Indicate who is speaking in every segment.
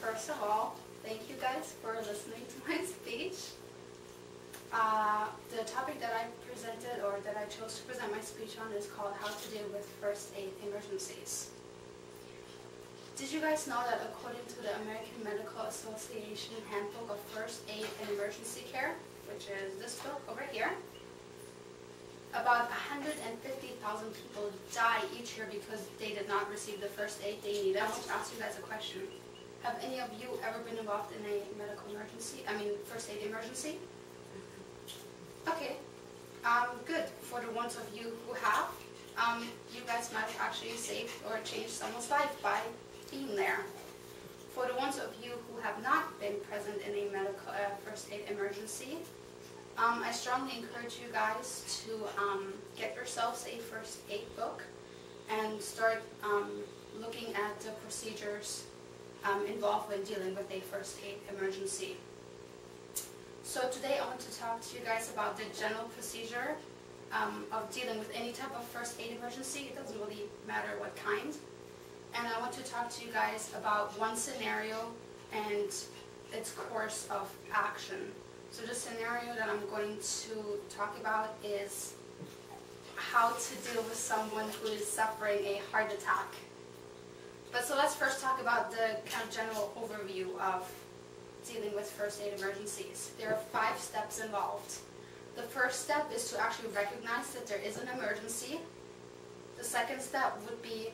Speaker 1: First of all, thank you guys for listening to my speech. The topic that I presented, or that I chose to present my speech on, is called How to Deal with First Aid Emergencies. Did you guys know that according to the American Medical Association Handbook of First Aid and Emergency Care, which is this book over here, about 150,000 people die each year because they did not receive the first aid they need. I want to ask you guys a question. Have any of you ever been involved in a medical emergency? First aid emergency? Okay. Good. For the ones of you who have, you guys might have actually saved or changed someone's life by being there. For the ones of you who have not been present in a medical first aid emergency, I strongly encourage you guys to get yourselves a first aid book and start looking at the procedures involved when dealing with a first aid emergency. So today I want to talk to you guys about the general procedure of dealing with any type of first aid emergency. It doesn't really matter what kind. And I want to talk to you guys about one scenario and its course of action. So the scenario that I'm going to talk about is how to deal with someone who is suffering a heart attack. But so let's first talk about the kind of general overview of dealing with first aid emergencies. There are 5 steps involved. The first step is to actually recognize that there is an emergency. The second step would be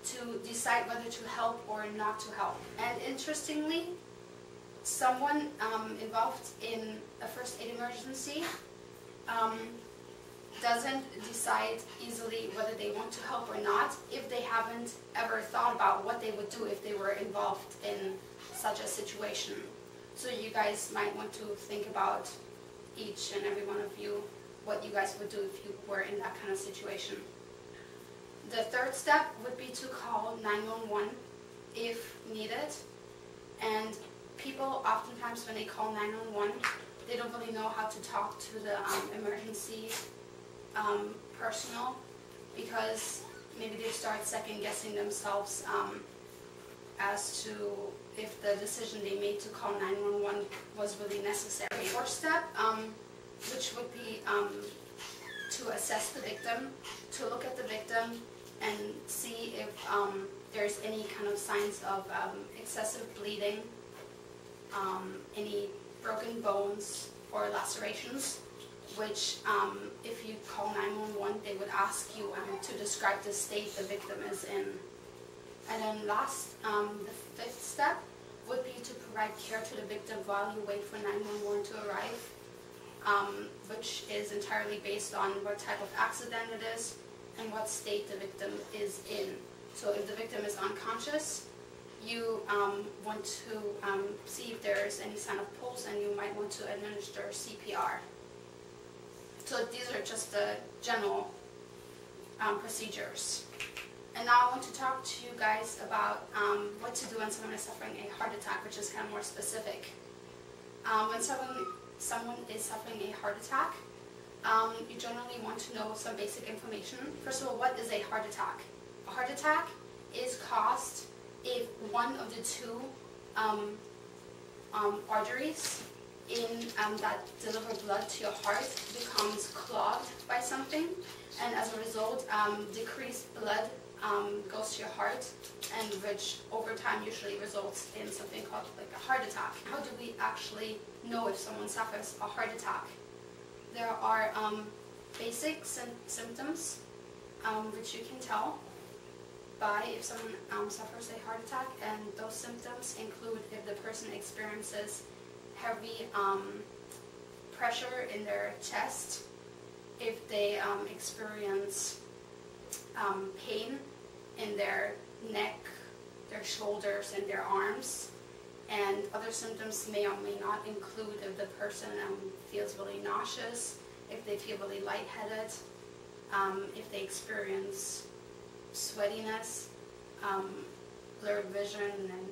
Speaker 1: to decide whether to help or not to help. And interestingly, someone involved in a first aid emergency doesn't decide easily whether they want to help or not if they haven't ever thought about what they would do if they were involved in such a situation. So you guys might want to think about, each and every one of you, what you guys would do if you were in that kind of situation. The third step would be to call 911 if needed. And people oftentimes, when they call 911, they don't really know how to talk to the emergency personnel, because maybe they start second guessing themselves as to if the decision they made to call 911 was really necessary. Fourth step, which would be to assess the victim, to look at the victim and see if there's any kind of signs of excessive bleeding, any broken bones or lacerations, which if you call 911, they would ask you to describe the state the victim is in. And then last, the 5th step would be to provide care to the victim while you wait for 911 to arrive, which is entirely based on what type of accident it is and what state the victim is in. So if the victim is unconscious, you want to see if there is any sign of pulse, and you might want to administer CPR. So these are just the general procedures. And now I want to talk to you guys about what to do when someone is suffering a heart attack, which is kind of more specific. When someone is suffering a heart attack, you generally want to know some basic information. First of all, what is a heart attack? A heart attack is caused if one of the 2 arteries that deliver blood to your heart becomes clogged by something, and as a result, decreased blood goes to your heart, and which over time usually results in something called like a heart attack. How do we actually know if someone suffers a heart attack? There are basic symptoms which you can tell by if someone suffers a heart attack, and those symptoms include if the person experiences heavy pressure in their chest, if they experience pain in their neck, their shoulders, and their arms. And other symptoms may or may not include if the person feels really nauseous, if they feel really lightheaded, if they experience sweatiness, blurred vision, and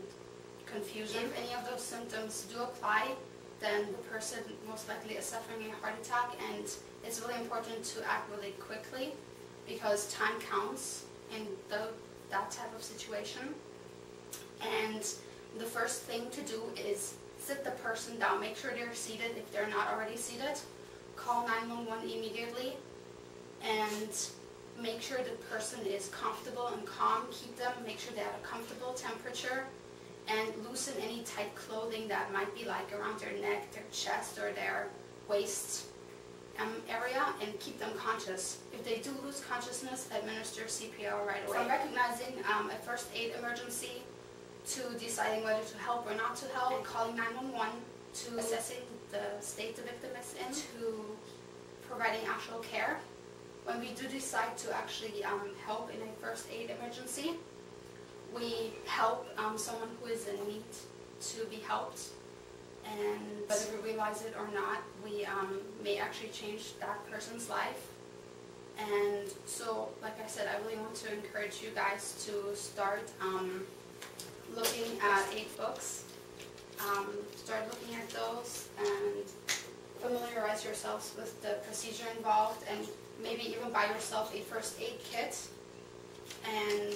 Speaker 1: confusion. If any of those symptoms do apply, then the person most likely is suffering a heart attack, and it's really important to act really quickly because time counts in that type of situation. And the first first thing to do is sit the person down. Make sure they're seated if they're not already seated. Call 911 immediately and make sure the person is comfortable and calm. Keep them, make sure they have a comfortable temperature, and loosen any tight clothing that might be like around their neck, their chest, or their waist area, and keep them conscious. If they do lose consciousness, administer CPR right away. From recognizing a first aid emergency to deciding whether to help or not to help, and calling 911, to assessing the state the victim is in, to providing actual care. When we do decide to actually help in a first aid emergency, we help someone who is in need to be helped, and whether we realize it or not, we may actually change that person's life. And so, like I said, I really want to encourage you guys to start looking at 8 books. Start looking at those and familiarize yourselves with the procedure involved, and maybe even buy yourself a first aid kit, and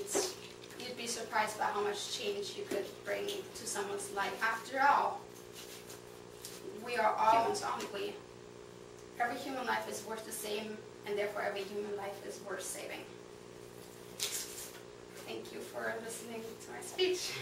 Speaker 1: you'd be surprised by how much change you could bring to someone's life. After all, we are all humans, aren't we? Every human life is worth the same, and therefore every human life is worth saving. Thank you for listening to my speech.